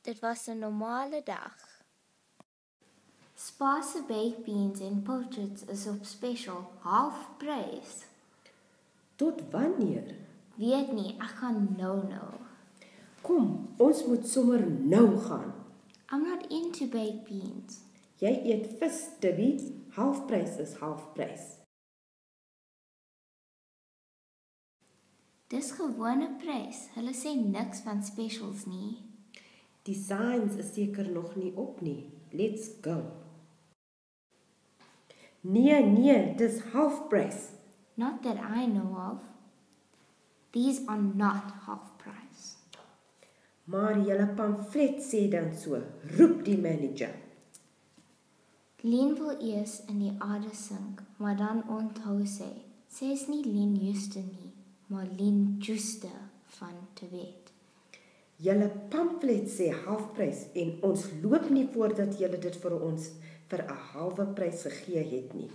Dit was 'n normale dag. Spa se baked beans en portraits is op special, halfprys. Tot wanneer? Weet nie, ek gaan nou. Kom, ons moet sommer nou gaan. I'm not into baked beans. Jy eet vis, Tibby. Halfprys is halfprys. Dis gewone prys. Hulle sê niks van specials nie. Die signs is seker nog nie op nie. Let's go. Nee, dis halfprys. Not that I know of. These are not half price. Maar julle pamflet sê dan so. Roep die manager. Lien wil eers in die aarde sink, maar dan onthou sy. Sy is nie Lien Houston nie, maar Lien Juster van Tibet. Julle pamflet sê halfprys en ons loop nie voordat julle dit vir ons vir 'n halwe prys gegee het nie.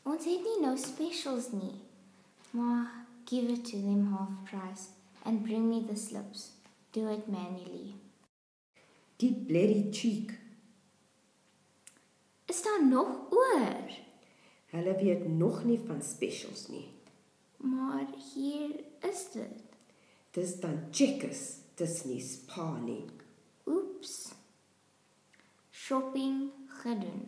Ons het nie nou specials nie, maar give it to them half price and bring me the slips. Do it manually. Die bloody cheek. Is daar nog oor? Hulle weet nog nie van specials nie. Maar hier is dit. Dis dan Checkers, dis nie Spa nie. Oeps. Shopping gedoen.